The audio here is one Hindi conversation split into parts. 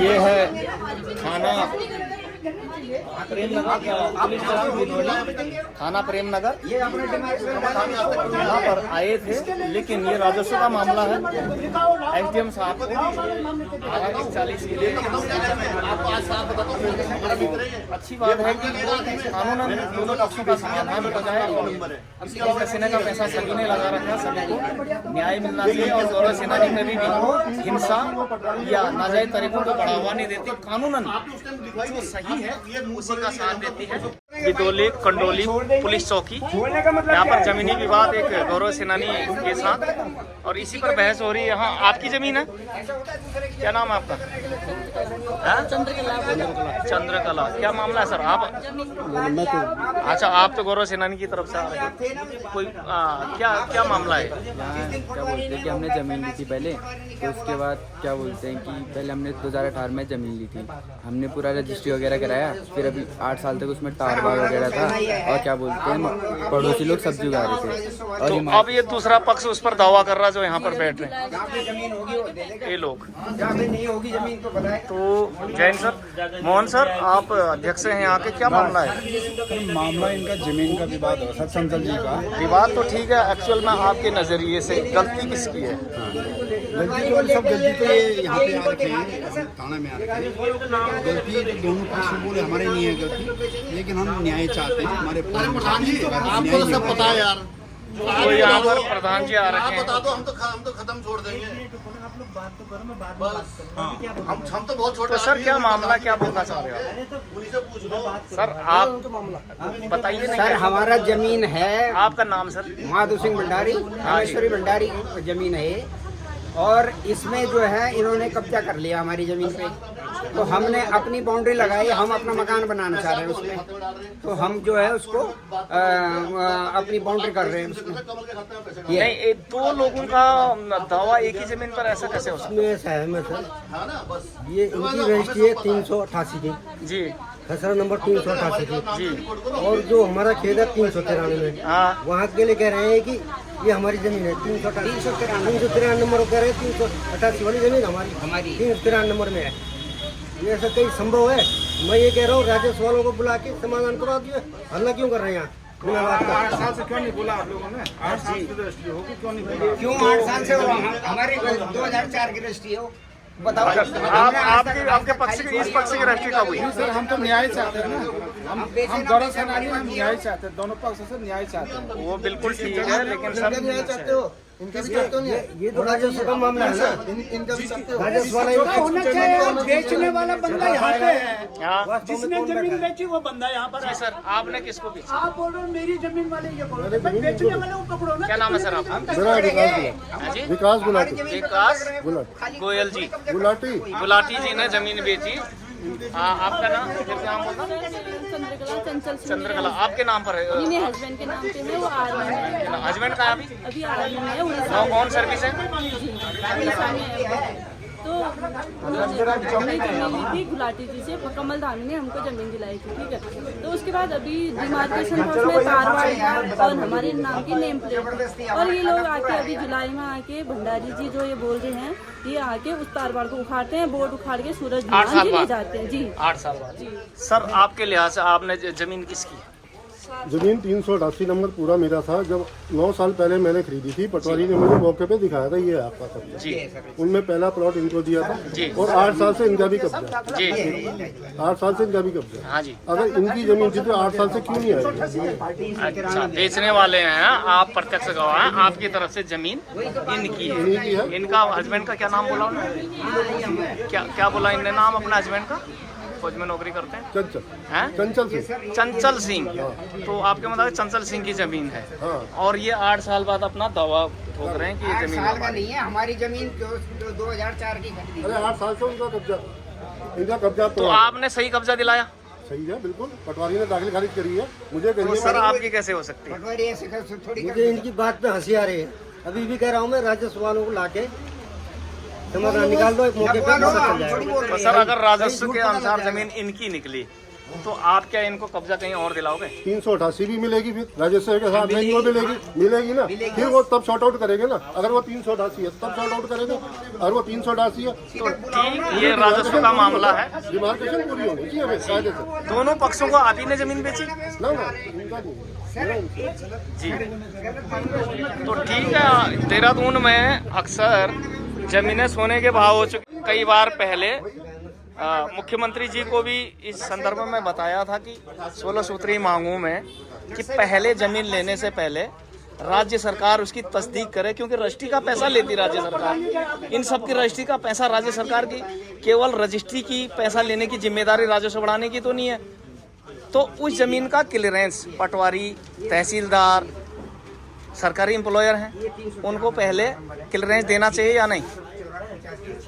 ये है थाना प्रेम नगर, पुलिस चौकी बिनोली, थाना प्रेम नगर। यहाँ पर आए थे, लेकिन ये राजस्व का मामला है। एसडीएम साहब को 40 के लिए अच्छी बात है कि कानूनन दोनों पक्षों का समाधान हो जाए। गौरव सेना का पैसा सभी ने लगा रखा, सभी को न्याय मिलना चाहिए। और गौरव सेनानी कभी भी हिंसा या नाजायज तरीकों को बढ़ावा नहीं देती, कानूनन जो सही है उसी का साथ देती है। बिदोली कंडोली पुलिस चौकी, यहाँ पर जमीनी विवाद एक गौरव सेनानी के साथ, और इसी पर बहस हो रही है। यहाँ आपकी जमीन है, क्या नाम है आपका? चंद्रकला। क्या मामला है सर? आप अच्छा, आप तो गौरव सेनानी की तरफ से आ रहे हैं, कोई क्या मामला है? क्या बोलते हैं कि हमने ज़मीन ली थी पहले, तो उसके बाद क्या बोलते हैं कि पहले हमने 2018 में ज़मीन ली थी, हमने पूरा रजिस्ट्री वगैरह कराया। फिर अभी 8 साल तक उसमें टार बाग वगैरह था, और क्या बोलते हैं पड़ोसी लोग सब्जी उगा रहे थे। और तो अब ये दूसरा पक्ष उस पर दावा कर रहा जो यहाँ पर बैठ रहे हैं ये लोग। तो जैन सर, मोहन सर, आप अध्यक्ष हैं यहाँ के, क्या मामला है? मामला इनका जमीन का विवाद हो, सर संतल जी का विवाद तो ठीक है, एक्चुअल में आपके नजरिए से गलती किसकी है? गलती तो सब गलती तो ये यहाँ पे आ रखे हैं, थाना में आ रखे हैं। गलती तो दोनों पक्ष बोले हमारे नहीं है गलती, लेकिन हम न्याय चाहते हैं। हमारे प्रधान जी आपको तो सब पता है यार, तो यहाँ पर प्रधान जी आ रखे हैं, बता दो, हम तो खत्म छोड़ देंगे। हम तो बहुत छोटे। तो सर क्या मामला, क्या बोलना चाह रहे हो पुलिस से पूछ लो सर? आप बताइए ना। सर हमारा जमीन है, आपका नाम सर? माधु सिंह भंडारी, रामेश्वरी भंडारी जमीन है, और इसमें जो है इन्होंने कब्जा कर लिया हमारी जमीन पे। तो हमने अपनी बाउंड्री लगाई, हम अपना मकान बनाना चाह रहे हैं उसमें, तो हम जो है उसको अपनी बाउंड्री कर रहे हैं उसमें। नहीं, दो लोगों का दावा एक ही जमीन पर ऐसा कैसे हो सकता इसमें सहमत है, ये इनकी रजिस्ट्री है 388 की जी? खसरा नंबर 388 की जी। और जो हमारा खेत है 393 में, हाँ, वहाँ के लिए कह रहे हैं कि ये हमारी जमीन है 393 नंबर कह रहे हैं, 388 वाली जमीन हमारी 393 नंबर में है। ये ऐसा कई संभव है? मैं ये कह रहा हूँ राजस्व वालों को बुला के समाधान करवा दिए, हल्ला क्यों कर रहे हैं यहाँ? 8 साल से क्यों नहीं बोला आप लोगों ने? 8 साल की रजिस्ट्री होगी, क्यों नहीं बोला? क्यों 8 साल से हमारी 2004 की रजिस्ट्री हो, बताओ। आपके पक्ष की, इस पक्ष की रजिस्ट्री कब हुई? सर हम तो न्याय चाहते हैं ना, हम गौरव सेनानी, हम न्याय चाहते हैं, दोनों पक्ष से न्याय चाहते हैं। वो बिल्कुल ठीक है, लेकिन सर न्याय चाहते हो, इनका भी चाहते हो नहीं? ये तो राजस्व का मामला है ना, इनका भी चाहते हो? राजस्व वाला बेचने वाला बंदा यहाँ पे है, हाँ जिसने जमीन बेची वो बंदा यहाँ पर जी। है। सर आपने किसको बेचा? आप बोल रहे हो मेरी जमीन वाले, ये बोल रहे हो बेचने वाले को पकड़ो ना। क्या नाम है सर आपका? हाँ जी, विकास गुलाटी, विकास गोयल जी, गुलाटी जी ने जमीन बेची। आपका नाम, नाम बोलना? चंद्रकला। आपके नाम पर है? मेरे हस्बैंड के नाम पे है, वो आर्मी में है। हस्बैंड का अभी आर्मी में है, उड़ीसा में। कौन सर्विस है? उड़ीसा में है। तो हमने जमीन ली थी गुलाटी जी से, कमल धामी ने हमको जमीन दिलाई थी, ठीक है। तो उसके बाद अभी डिमार्केशन पर उसमें कारवाई और हमारे नाम की नेम प्लेट, और ये लोग आके अभी जुलाई में आके भंडारी जी जो ये बोल रहे हैं, ये आके उस तारवाड़ को उखाड़ते हैं, बोर्ड उखाड़ के सूरज ले जाते हैं जी। 8 साल बाद। सर आपके लिहाज से आपने जमीन किसकी है? जमीन 388 नंबर पूरा मेरा था। जब 9 साल पहले मैंने खरीदी थी, पटवारी ने मुझे मौके पे दिखाया था ये आपका कब्जा जी। उनमें पहला प्लॉट इनको दिया था जी। और 8 साल से इनका भी कब्जा, जी 8 साल से इनका भी कब्जा। हाँ जी। अगर इनकी जमीन थी तो 8 साल से क्यों नहीं आई? अच्छा, बेचने वाले हैं आप, प्रत्यक्ष गवाह हैं, आपकी तरफ से जमीन इनकी है। इनका हस्बैंड का क्या नाम बोला उन्होंने? क्या बोला इनने नाम अपना हस्बैंड का? फौज में नौकरी करते हैं। चंचल, हैं? चंचल सिंह। चंचल सिंह। तो आपके मतलब चंचल सिंह की जमीन है, हाँ। और ये 8 साल बाद अपना दावा ठोक रहे हैं कि ये 8 जमीन साल का नहीं है, हमारी जमीन 2004 की खरीदी। अरे 8 साल से उनका कब्जा, इनका कब्जा तो आपने सही कब्जा दिलाया? सही है, बिल्कुल। पटवारी ने दाखिल खारिज करी है। मुझे तो सर आपकी कैसे हो सकती है? पटवारी ऐसे थोड़ी, मुझे इनकी बात पे हंसी आ रही है। अभी भी कह रहा हूँ मैं, राजस्व वालों को लाके समाधान निकाल दो, एक मौके पे पता चल जाएगा। तो सर अगर राजस्व के अनुसार जमीन इनकी निकली तो आप क्या इनको कब्जा कहीं और दिलाओगे? 388 भी मिलेगी, फिर राजस्व के साथ में वो मिलेगी ना, फिर वो तब शॉर्ट आउट करेंगे ना। अगर वो 388 है तब शॉर्ट आउट करेंगे, और वो 388 है तो ठीक, ये राजस्व का मामला है। डिमार्केशन पूरी होनी चाहिए हमें कायदे से। दोनों पक्षों को आप ही ने जमीन बेची ना इनका नहीं। जी, तो ठीक है। देहरादून में अक्सर जमीनें सोने के भाव हो चुकी। कई बार पहले मुख्यमंत्री जी को भी इस संदर्भ में बताया था कि 16 सूत्री मांगों में कि पहले जमीन लेने से पहले राज्य सरकार उसकी तस्दीक करे, क्योंकि रजिस्ट्री का पैसा लेती राज्य सरकार। इन सब की रजिस्ट्री का पैसा राज्य सरकार की, केवल रजिस्ट्री की पैसा लेने की जिम्मेदारी राजस्व बढ़ाने की तो नहीं है। तो उस जमीन का क्लियरेंस पटवारी, तहसीलदार, सरकारी एम्प्लॉयर हैं, उनको पहले क्लियरेंस देना चाहिए या नहीं।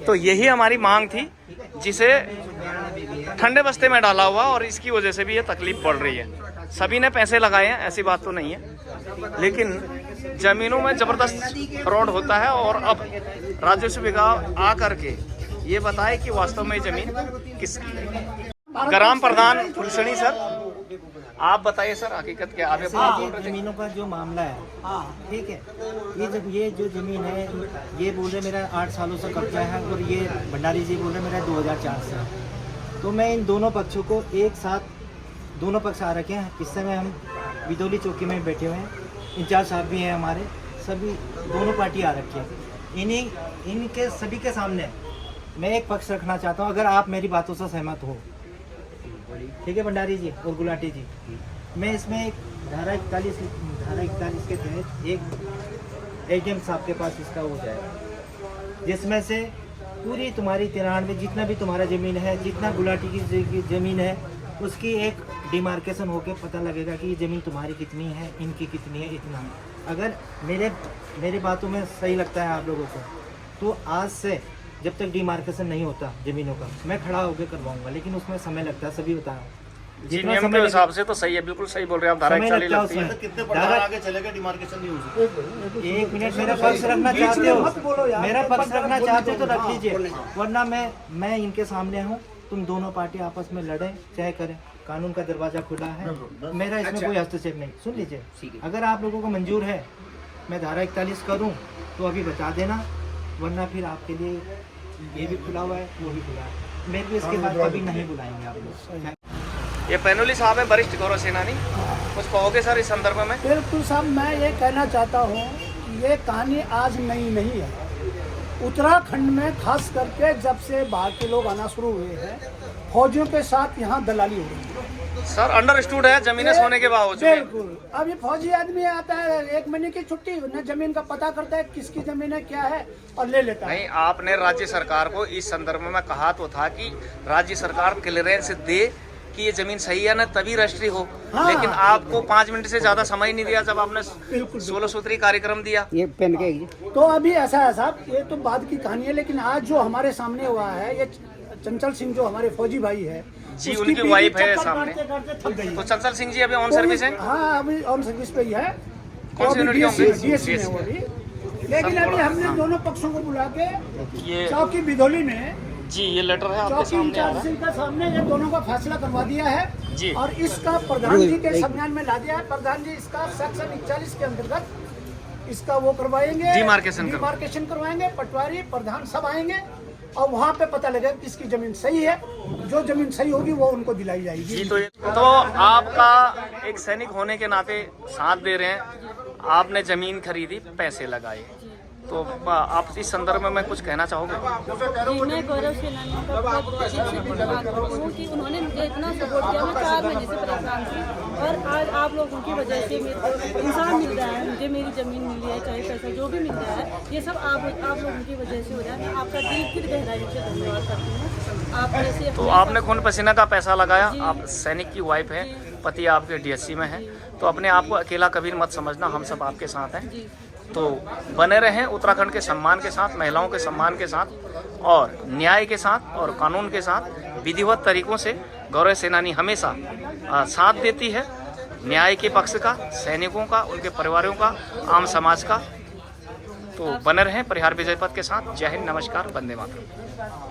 तो यही हमारी मांग थी, जिसे ठंडे बस्ते में डाला हुआ, और इसकी वजह से भी ये तकलीफ बढ़ रही है। सभी ने पैसे लगाए हैं, ऐसी बात तो नहीं है, लेकिन जमीनों में जबरदस्त फ्रॉड होता है। और अब राजस्व विभाग आ करके ये बताए कि वास्तव में जमीन किसकी है। ग्राम प्रधान फुलसणी सर, आप बताइए सर, हकीकत क्या आप बोल रहे थे? जमीनों का जो मामला है, ठीक है, ये जो जमीन है, ये बोल रहे मेरा 8 सालों से कब्जा है, और ये भंडारी जी बोल रहे मेरा 2004 से। तो मैं इन दोनों पक्षों को एक साथ, दोनों पक्ष आ रखे हैं। इस समय हम विदोली चौकी में बैठे हुए हैं, इंचार्ज साहब भी हैं हमारे, सभी दोनों पार्टी आ रखी है। इनके सभी के सामने मैं एक पक्ष रखना चाहता हूँ, अगर आप मेरी बातों से सहमत हो, ठीक है भंडारी जी और गुलाटी जी। मैं इसमें एक धारा 41 के तहत एक एडीएम साहब के पास इसका हो जाएगा, जिसमें से पूरी तुम्हारी 93 जितना भी तुम्हारा ज़मीन है, जितना गुलाटी की ज़मीन है, उसकी एक डिमार्केशन होके पता लगेगा कि ये ज़मीन तुम्हारी कितनी है, इनकी कितनी है, इतना है। अगर मेरे बातों में सही लगता है आप लोगों को, तो आज से जब तक डिमार्केशन नहीं होता ज़मीनों का, मैं खड़ा होकर करवाऊंगा, लेकिन उसमें समय लगता है, सभी बताया। जी, नियम के हिसाब से तो सही है, बिल्कुल सही बोल रहे हैं आप। धारा 41 लगती है। कितने प्रधान आगे चलेगा डिमार्केशन नहीं हो सकता। एक मिनट, मेरा पक्ष रखना चाहते हो, मेरा पक्ष रखना चाहते हो तो रख लीजिए, वरना मैं इनके सामने हूँ। तुम दोनों पार्टी आपस में लड़े चाहे करें, कानून का दरवाजा खुला है, मेरा इसमें कोई हस्तक्षेप नहीं। सुन लीजिए, अगर आप लोगों को मंजूर है मैं धारा 41 करूँ तो अभी बता देना, वरना फिर आपके लिए ये भी खुला हुआ है, वो भी खुला है। मैं भी इसके बाद कभी नहीं बुलाएंगे आप लोग। ये पैनोली साहब है, वरिष्ठ गौरव सेनानी, कुछ कहोगे सर इस संदर्भ में? बिल्कुल साहब, मैं ये कहना चाहता हूँ कि ये कहानी आज नई नहीं है। उत्तराखंड में खास करके जब से बाहर के लोग आना शुरू हुए हैं, फौजियों के साथ यहाँ दलाली हो रही है। सर अंडरस्टूड है, जमीनें सोने के भाव हो चुके हैं। बिल्कुल, अब ये फौजी आदमी आता है 1 महीने की छुट्टी, न जमीन का पता करता है किसकी जमीन है क्या है और ले लेता है। नहीं, आपने राज्य सरकार को इस संदर्भ में कहा तो था कि राज्य सरकार क्लियरेंस दे कि ये जमीन सही है ना, तभी रजिस्ट्री हो। हाँ। लेकिन आपको 5 मिनट से ज्यादा समय नहीं दिया जब आपने 16 सूत्री कार्यक्रम दिया। ये पेन के तो अभी ऐसा है साहब, ये तो बाद की कहानी है, लेकिन आज जो हमारे सामने हुआ है, ये चंचल सिंह जो हमारे फौजी भाई है जी, उसकी उनकी बीवी वाइफ है चक्कर सामने। काटते थक गई। तो चंचल सिंह जी अभी ऑन सर्विस है? हाँ, अभी ऑन सर्विस पे ही है। कौन सी यूनिट होंगे? DSC में वो भी। लेकिन अभी हमने दोनों पक्षों को बुला के ये चौकी बिधौली में जी, ये लेटर है आपके चौकी सामने आ रहा इंचार्ज है। सिंह का सामने ये दोनों का फैसला करवा दिया है जी। और इसका प्रधान जी के संज्ञान में ला दिया है। प्रधान जी इसका सेक्शन 41 के अंतर्गत इसका वो करवाएंगे, डिमार्केशन करवाएंगे, पटवारी प्रधान सब आएंगे और वहाँ पे पता लगेगा किसकी जमीन सही है। जो जमीन सही होगी वो उनको दिलाई जाएगी। जी, तो आपका एक सैनिक होने के नाते साथ दे रहे हैं, आपने जमीन खरीदी, पैसे लगाए, तो आप इस संदर्भ में कुछ कहना चाहोगे? जी, मैं गौरव सेनानियों का बहुत दिल से धन्यवाद करती हूँ कि उन्होंने मुझे इतना सपोर्ट किया। मैं 4 महीने से परेशान थी और आज आप लोगों की वजह से मेरे इंसान मिल रहा है, मुझे मेरी ज़मीन मिली है, चाहे पैसा जो भी मिल रहा है, ये सब आप लोगों की वजह से हो रहा है। मैं आपका दिल की गहराई से धन्यवाद करती हूँ। आप जैसे तो आपने खून पसीना का पैसा लगाया, आप सैनिक की वाइफ है, पति आपके DSC में है, तो अपने आप को अकेला कभी मत समझना, हम सब आपके साथ हैं। तो बने रहें उत्तराखंड के सम्मान के साथ, महिलाओं के सम्मान के साथ और न्याय के साथ और कानून के साथ विधिवत तरीकों से गौरव सेनानी हमेशा साथ देती है, न्याय के पक्ष का, सैनिकों का, उनके परिवारों का, आम समाज का। तो बने रहें परिहार विजय पथ के साथ। जय हिंद, नमस्कार, वंदे मातरम।